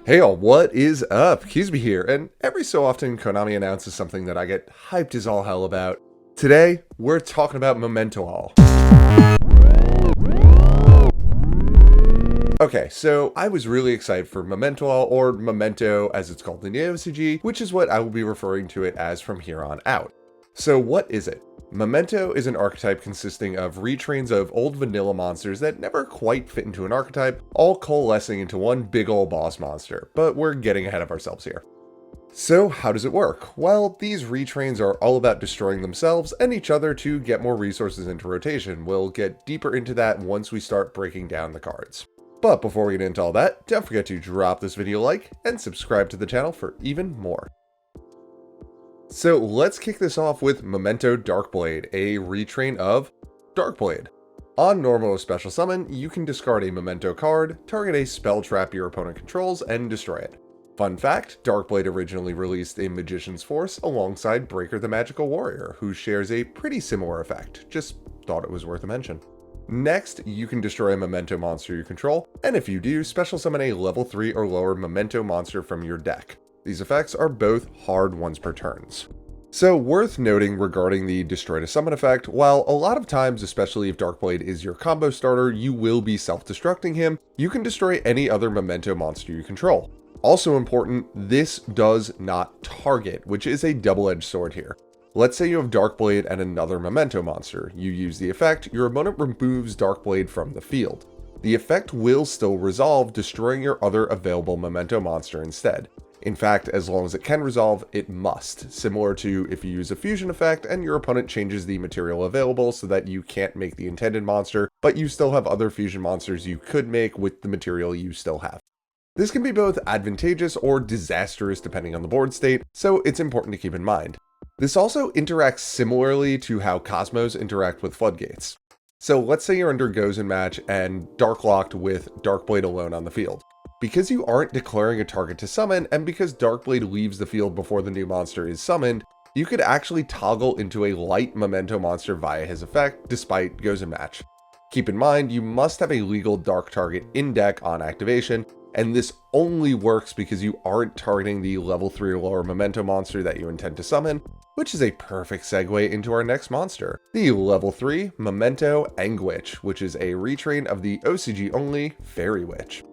Hey all, what is up? Keasbey here, and every so often Konami announces something that I get hyped as all hell about. Today, we're talking about Mementotlan. Okay, so I was really excited for Mementotlan, or Memento as it's called in the OCG, which is what I will be referring to it as from here on out. So what is it? Momento is an archetype consisting of retrains of old vanilla monsters that never quite fit into an archetype, all coalescing into one big ol' boss monster, but we're getting ahead of ourselves here. So how does it work? Well, these retrains are all about destroying themselves and each other to get more resources into rotation. We'll get deeper into that once we start breaking down the cards. But before we get into all that, don't forget to drop this video a like and subscribe to the channel for even more. So let's kick this off with Memento Darkblade, a retrain of Darkblade. On normal or special summon, you can discard a Memento card, target a spell trap your opponent controls, and destroy it. Fun fact, Darkblade originally released in Magician's Force alongside Breaker the Magical Warrior, who shares a pretty similar effect. Just thought it was worth a mention. Next, you can destroy a Memento monster you control, and if you do, special summon a level 3 or lower Memento monster from your deck. These effects are both hard once per turns. So worth noting regarding the destroy to summon effect, while a lot of times, especially if Darkblade is your combo starter, you will be self-destructing him, you can destroy any other Memento monster you control. Also important, this does not target, which is a double-edged sword here. Let's say you have Darkblade and another Memento monster. You use the effect, your opponent removes Darkblade from the field. The effect will still resolve, destroying your other available Memento monster instead. In fact, as long as it can resolve, it must, similar to if you use a fusion effect and your opponent changes the material available so that you can't make the intended monster, but you still have other fusion monsters you could make with the material you still have. This can be both advantageous or disastrous depending on the board state, so it's important to keep in mind. This also interacts similarly to how Cosmos interact with floodgates. So let's say you're under Gozen match and Darklocked with Darkblade alone on the field. Because you aren't declaring a target to summon, and because Darkblade leaves the field before the new monster is summoned, you could actually toggle into a light Memento monster via his effect, despite Gozen match. Keep in mind, you must have a legal dark target in deck on activation, and this only works because you aren't targeting the level 3 or lower Memento monster that you intend to summon, which is a perfect segue into our next monster, the level 3 Memento Anguish, which is a retrain of the OCG only Fairy Witch.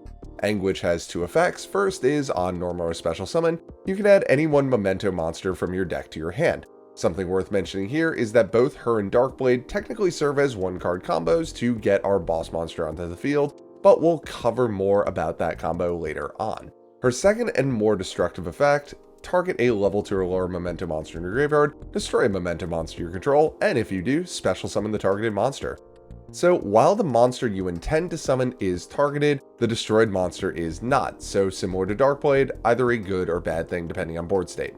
Anguish has two effects. First is on normal or special summon, you can add any one Memento monster from your deck to your hand. Something worth mentioning here is that both her and Darkblade technically serve as one card combos to get our boss monster onto the field, but we'll cover more about that combo later on. Her second and more destructive effect, target a level 2 or lower Memento monster in your graveyard, destroy a Memento monster you control, and if you do, special summon the targeted monster. So while the monster you intend to summon is targeted, the destroyed monster is not, so similar to Darkblade, either a good or bad thing depending on board state.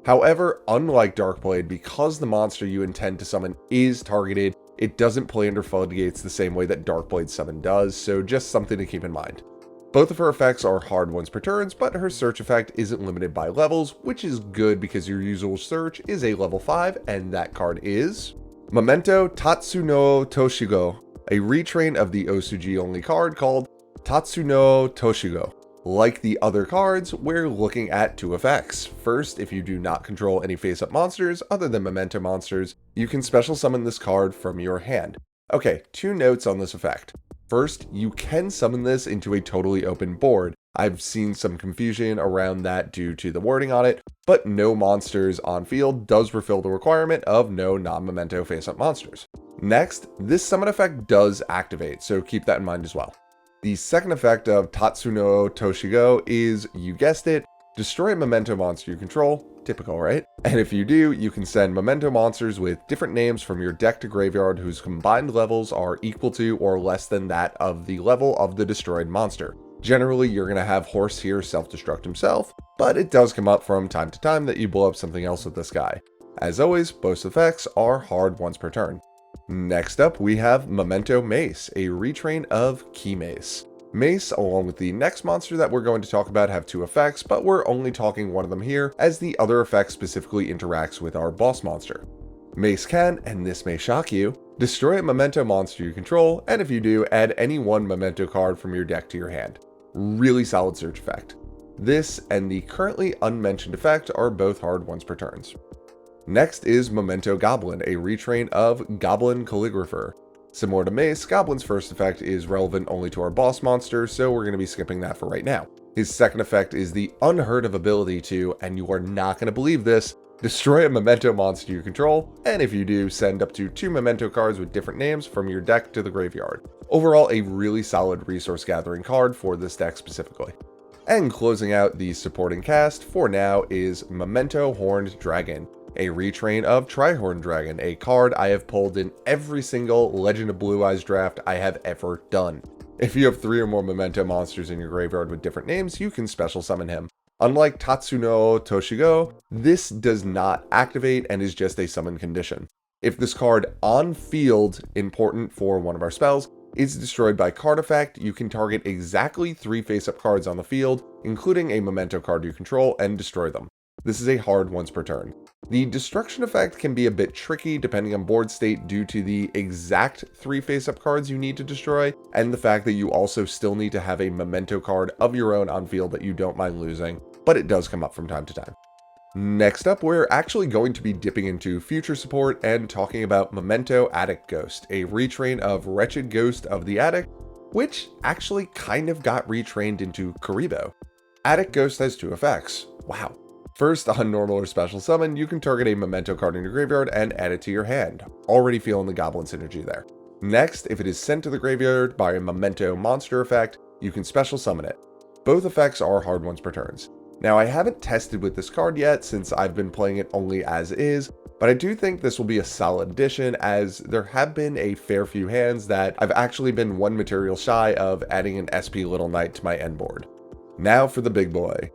However, unlike Darkblade, because the monster you intend to summon is targeted, it doesn't play under floodgates the same way that Darkblade's summon does, so just something to keep in mind. Both of her effects are hard once per turns, but her search effect isn't limited by levels, which is good because your usual search is a level 5, and that card is Momento Tatsuno Toshigo, a retrain of the OCG only card called Tatsuno Toshigo. Like the other cards, we're looking at two effects. First, if you do not control any face-up monsters other than Memento monsters, you can special summon this card from your hand. Okay, two notes on this effect. First, you can summon this into a totally open board. I've seen some confusion around that due to the wording on it, but no monsters on field does fulfill the requirement of no non-Memento face-up monsters. Next, this summon effect does activate, so keep that in mind as well. The second effect of Tatsuno Toshigo is, you guessed it, destroy a Memento monster you control, typical right? And if you do, you can send Memento monsters with different names from your deck to graveyard whose combined levels are equal to or less than that of the level of the destroyed monster. Generally, you're going to have Horse here self-destruct himself, but it does come up from time to time that you blow up something else with this guy. As always, both effects are hard once per turn. Next up, we have Memento Mace, a retrain of Key Mace. Mace, along with the next monster that we're going to talk about, have two effects, but we're only talking one of them here, as the other effect specifically interacts with our boss monster. Mace can, and this may shock you, destroy a Memento monster you control, and if you do, add any one Memento card from your deck to your hand. Really solid search effect. This and the currently unmentioned effect are both hard once per turn. Next is Memento Goblin, a retrain of Goblin Calligrapher. Similar to Mace, Goblin's first effect is relevant only to our boss monster, so we're going to be skipping that for right now. His second effect is the unheard of ability to, and you are not going to believe this, destroy a Memento monster you control, and if you do, send up to 2 Memento cards with different names from your deck to the graveyard. Overall, a really solid resource gathering card for this deck specifically. And closing out the supporting cast for now is Memento Horned Dragon, a retrain of Tri-Horned Dragon, a card I have pulled in every single Legend of Blue Eyes draft I have ever done. If you have 3 or more Memento monsters in your graveyard with different names, you can special summon him. Unlike Tatsuno Toshigo, this does not activate and is just a summon condition. If this card on field, important for one of our spells, is destroyed by card effect, you can target exactly 3 face-up cards on the field, including a Memento card you control, and destroy them. This is a hard once per turn. The destruction effect can be a bit tricky depending on board state due to the exact 3 face-up cards you need to destroy, and the fact that you also still need to have a Memento card of your own on field that you don't mind losing, but it does come up from time to time. Next up, we're actually going to be dipping into future support and talking about Memento Attic Ghost, a retrain of Wretched Ghost of the Attic, which actually kind of got retrained into Karibo. Attic Ghost has 2 effects. Wow. First, on normal or special summon, you can target a Memento card in your graveyard and add it to your hand. Already feeling the Goblin synergy there. Next, if it is sent to the graveyard by a Memento monster effect, you can special summon it. Both effects are hard once per turn. Now, I haven't tested with this card yet since I've been playing it only as is, but I do think this will be a solid addition as there have been a fair few hands that I've actually been 1 material shy of adding an SP Little Knight to my end board. Now for the big boy.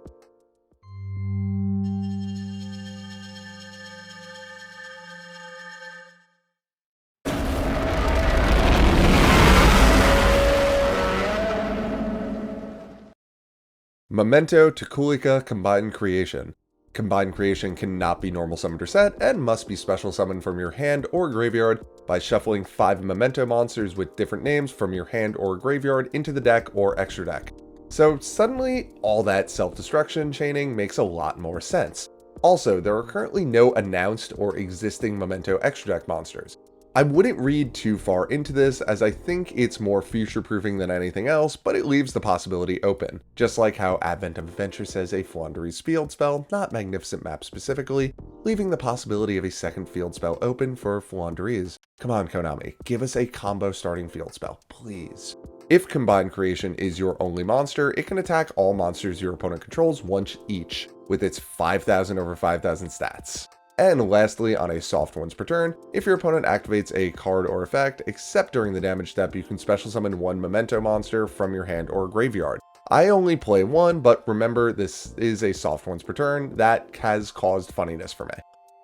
Memento Tukulika Combined Creation. Combined Creation cannot be normal summoned or set, and must be special summoned from your hand or graveyard by shuffling 5 Memento monsters with different names from your hand or graveyard into the deck or extra deck. So suddenly, all that self-destruction chaining makes a lot more sense. Also, there are currently no announced or existing Memento extra deck monsters. I wouldn't read too far into this as I think it's more future-proofing than anything else, but it leaves the possibility open. Just like how Advent of Adventure says a Flandre's field spell, not Magnificent Map specifically, leaving the possibility of a second field spell open for Flandre's. Come on, Konami, give us a combo starting field spell, please. If Combined Creation is your only monster, it can attack all monsters your opponent controls once each, with its 5,000 over 5,000 stats. And lastly, on a soft once per turn, if your opponent activates a card or effect, except during the damage step, you can special summon 1 Memento monster from your hand or graveyard. I only play 1, but remember this is a soft once per turn that has caused funniness for me.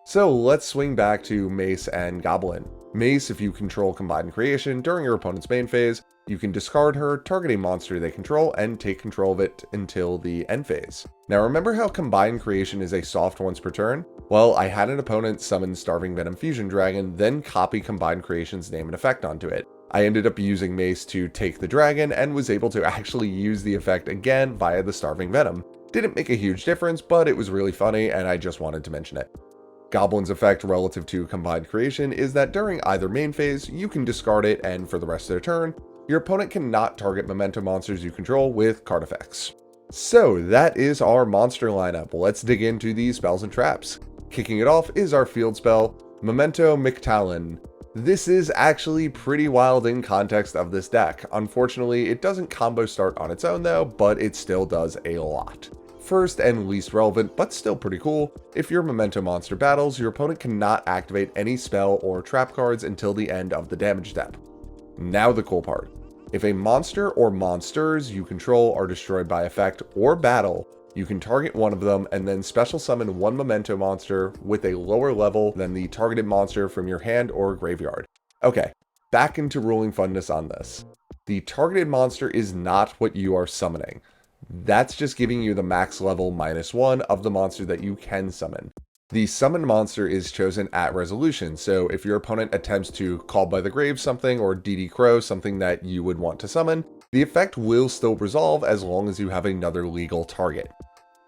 So let's swing back to Mace and Goblin. Mace, if you control Combined Creation during your opponent's main phase, you can discard her, target a monster they control, and take control of it until the end phase. Now remember how Combined Creation is a soft once per turn? Well, I had an opponent summon Starving Venom Fusion Dragon, then copy Combined Creation's name and effect onto it. I ended up using Mace to take the dragon and was able to actually use the effect again via the Starving Venom. Didn't make a huge difference, but it was really funny and I just wanted to mention it. Goblin's effect relative to Combined Creation is that during either main phase, you can discard it and for the rest of their turn, your opponent cannot target Memento monsters you control with card effects. So that is our monster lineup. Let's dig into these spells and traps. Kicking it off is our field spell, Memento Mementotlan. This is actually pretty wild in context of this deck. Unfortunately, it doesn't combo start on its own though, but it still does a lot. First and least relevant, but still pretty cool, if your Memento monster battles, your opponent cannot activate any spell or trap cards until the end of the damage step. Now the cool part. If a monster or monsters you control are destroyed by effect or battle, you can target one of them and then special summon 1 Memento monster with a lower level than the targeted monster from your hand or graveyard. Okay, back into ruling funness on this. The targeted monster is not what you are summoning. That's just giving you the max level -1 of the monster that you can summon. The summoned monster is chosen at resolution, so if your opponent attempts to Call by the Grave something or DD Crow something that you would want to summon, the effect will still resolve as long as you have another legal target.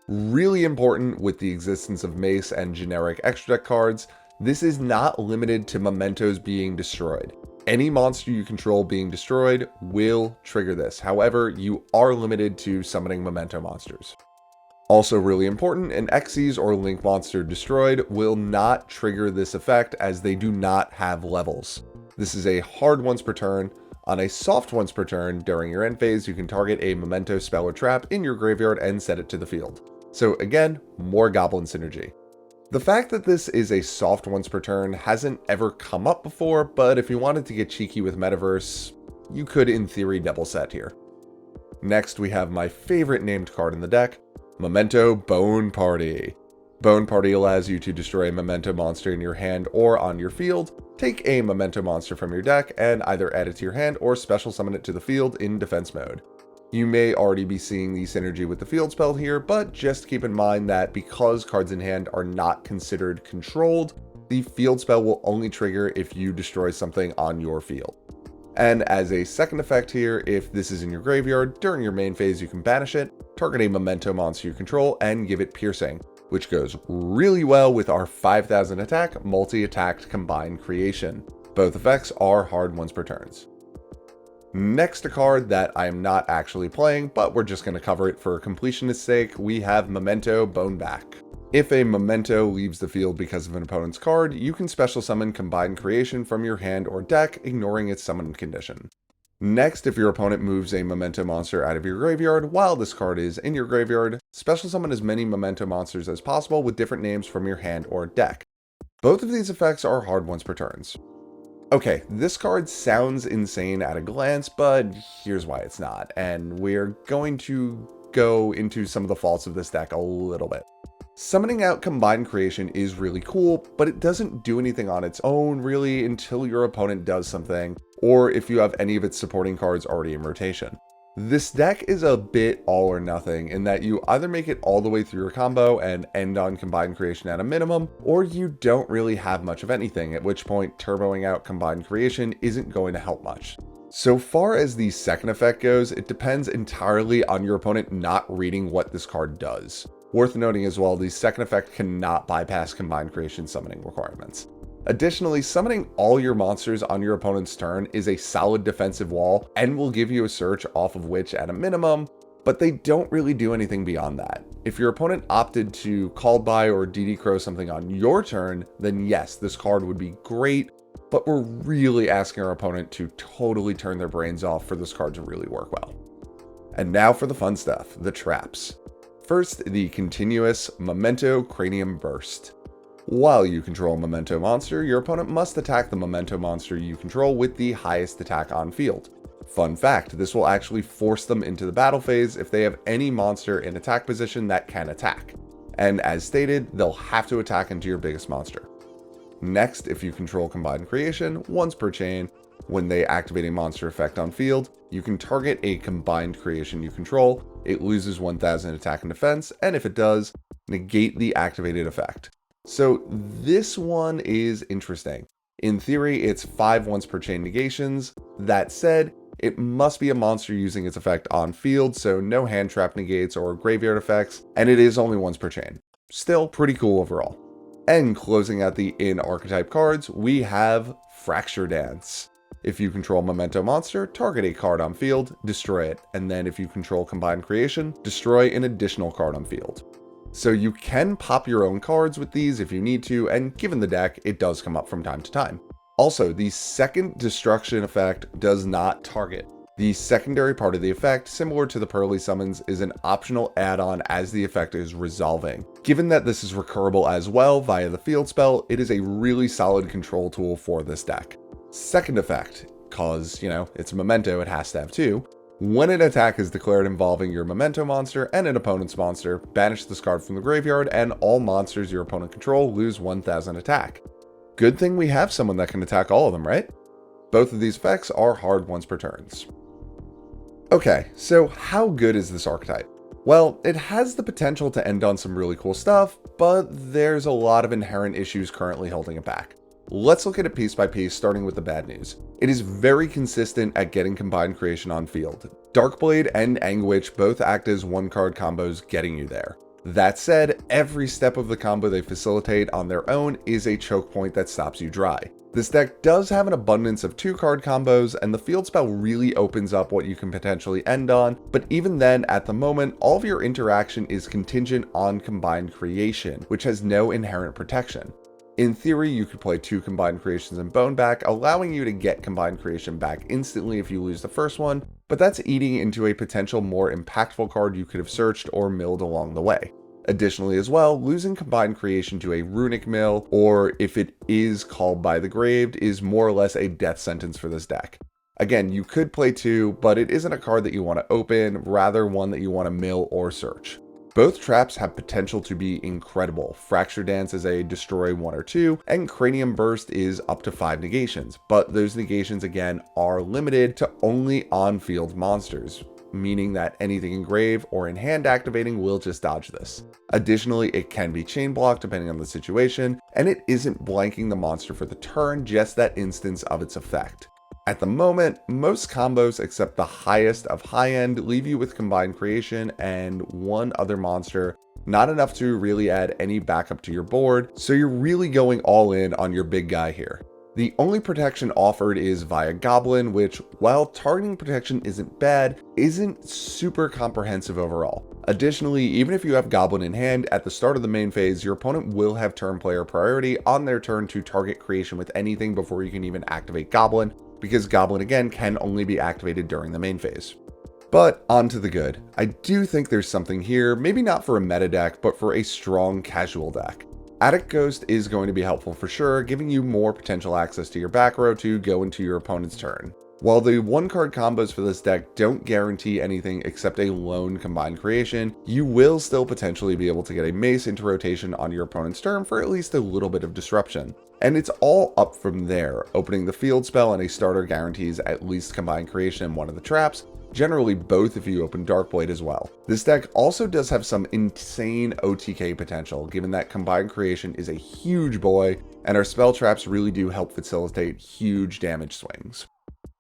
Really important with the existence of Mace and generic extra deck cards, this is not limited to Mementos being destroyed. Any monster you control being destroyed will trigger this. However, you are limited to summoning Memento monsters. Also really important, an Xyz or Link monster destroyed will not trigger this effect as they do not have levels. This is a hard once per turn. On a soft once per turn, during your end phase, you can target a Memento spell or trap in your graveyard and set it to the field. So again, more Goblin synergy. The fact that this is a soft once per turn hasn't ever come up before, but if you wanted to get cheeky with Metaverse, you could in theory double set here. Next, we have my favorite named card in the deck, Memento Bone Party. Bone Party allows you to destroy a Memento monster in your hand or on your field, take a Memento monster from your deck, and either add it to your hand or special summon it to the field in defense mode. You may already be seeing the synergy with the field spell here, but just keep in mind that because cards in hand are not considered controlled, the field spell will only trigger if you destroy something on your field. And as a second effect here, if this is in your graveyard, during your main phase you can banish it, target a Memento monster you control, and give it Piercing, which goes really well with our 5000 attack, multi-attacked combined creation. Both effects are hard once per turns. Next, a card that I am not actually playing, but we're just going to cover it for completionist's sake, we have Memento Boneback. If a Memento leaves the field because of an opponent's card, you can special summon Combined Creation from your hand or deck, ignoring its summon condition. Next, if your opponent moves a Memento monster out of your graveyard while this card is in your graveyard, special summon as many Memento monsters as possible with different names from your hand or deck. Both of these effects are hard once per turns. Okay, this card sounds insane at a glance, but here's why it's not, and we're going to go into some of the faults of this deck a little bit. Summoning out Combined Creation is really cool, but it doesn't do anything on its own really until your opponent does something, or if you have any of its supporting cards already in rotation. This deck is a bit all or nothing in that you either make it all the way through your combo and end on Combined Creation at a minimum, or you don't really have much of anything, at which point turboing out Combined Creation isn't going to help much. So far as the second effect goes, it depends entirely on your opponent not reading what this card does. Worth noting as well, the second effect cannot bypass Combined Creation summoning requirements. Additionally, summoning all your monsters on your opponent's turn is a solid defensive wall and will give you a search off of which at a minimum, but they don't really do anything beyond that. If your opponent opted to Called By or DD Crow something on your turn, then yes, this card would be great, but we're really asking our opponent to totally turn their brains off for this card to really work well. And now for the fun stuff, the traps. First, the continuous Memento Cranium Burst. While you control a Memento monster, your opponent must attack the Memento monster you control with the highest attack on field. Fun fact, this will actually force them into the battle phase if they have any monster in attack position that can attack. And as stated, they'll have to attack into your biggest monster. Next, if you control Combined Creation, once per chain, when they activate a monster effect on field, you can target a Combined Creation you control, it loses 1000 attack and defense, and if it does, negate the activated effect. So this one is interesting. In theory, it's 5 once per chain negations. That said, it must be a monster using its effect on field, so no hand trap negates or graveyard effects, and it is only once per chain. Still pretty cool overall. And closing out the in-archetype cards, we have Fracture Dance. If you control Memento monster, target a card on field, destroy it, and then if you control Combined Creation, destroy an additional card on field. So you can pop your own cards with these if you need to, and given the deck, it does come up from time to time. Also, the second destruction effect does not target. The secondary part of the effect, similar to the Pearly Summons, is an optional add-on as the effect is resolving. Given that this is recurable as well via the field spell, it is a really solid control tool for this deck. Second effect, cause, it's a Memento, it has to have two. When an attack is declared involving your Memento monster and an opponent's monster, banish this card from the graveyard and all monsters your opponent control lose 1000 attack. Good thing we have someone that can attack all of them, right? Both of these effects are hard once per turns. Okay, so how good is this archetype? Well, it has the potential to end on some really cool stuff, but there's a lot of inherent issues currently holding it back. Let's look at it piece by piece, starting with the bad news. It is very consistent at getting Combined Creation on field. Darkblade and Anguish both act as one-card combos getting you there. That said, every step of the combo they facilitate on their own is a choke point that stops you dry. This deck does have an abundance of 2-card combos, and the field spell really opens up what you can potentially end on, but even then, at the moment, all of your interaction is contingent on Combined Creation, which has no inherent protection. In theory, you could play 2 Combined Creations and Bone back, allowing you to get Combined Creation back instantly if you lose the first one, but that's eating into a potential more impactful card you could have searched or milled along the way. Additionally as well, losing Combined Creation to a Runic Mill, or if it is Called by the Grave, is more or less a death sentence for this deck. Again, you could play 2, but it isn't a card that you want to open, rather one that you want to mill or search. Both traps have potential to be incredible. Fracture Dance is a destroy 1 or 2, and Cranium Burst is up to 5 negations, but those negations again are limited to only on-field monsters, meaning that anything in grave or in hand activating will just dodge this. Additionally, it can be chain blocked depending on the situation, and it isn't blanking the monster for the turn, just that instance of its effect. At the moment, most combos except the highest of high end leave you with Combined Creation and 1 other monster, not enough to really add any backup to your board, so you're really going all in on your big guy here. The only protection offered is via Goblin, which, while targeting protection isn't bad, isn't super comprehensive overall. Additionally, even if you have Goblin in hand, at the start of the main phase, your opponent will have turn player priority on their turn to target creation with anything before you can even activate Goblin, because Goblin again can only be activated during the main phase. But on to the good. I do think there's something here, maybe not for a meta deck, but for a strong casual deck. Attic Ghost is going to be helpful for sure, giving you more potential access to your back row to go into your opponent's turn. While the 1-card combos for this deck don't guarantee anything except a lone Combined Creation, you will still potentially be able to get a Mace into rotation on your opponent's turn for at least a little bit of disruption. And it's all up from there. Opening the field spell and a starter guarantees at least Combined Creation in one of the traps, generally both if you open Darkblade as well. This deck also does have some insane OTK potential, given that Combined Creation is a huge boy, and our spell traps really do help facilitate huge damage swings.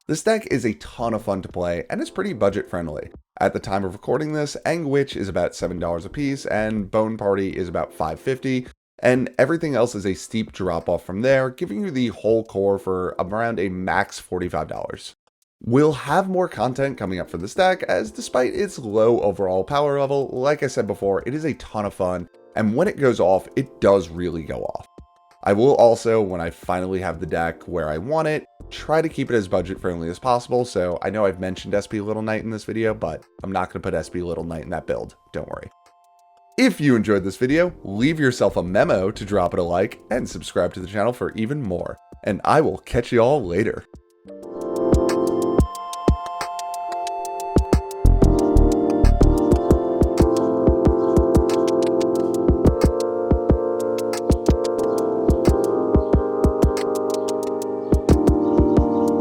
This deck is a ton of fun to play, and it's pretty budget friendly. At the time of recording this, Ang Witch is about $7 a piece, and Bone Party is about $5.50, and everything else is a steep drop off from there, giving you the whole core for around a max $45. We'll have more content coming up for this deck, as despite its low overall power level, like I said before, it is a ton of fun, and when it goes off, it does really go off. I will also, when I finally have the deck where I want it, try to keep it as budget friendly as possible, so I know I've mentioned SP Little Knight in this video, but I'm not going to put SP Little Knight in that build, don't worry. If you enjoyed this video, leave yourself a memo to drop it a like, and subscribe to the channel for even more, and I will catch you all later.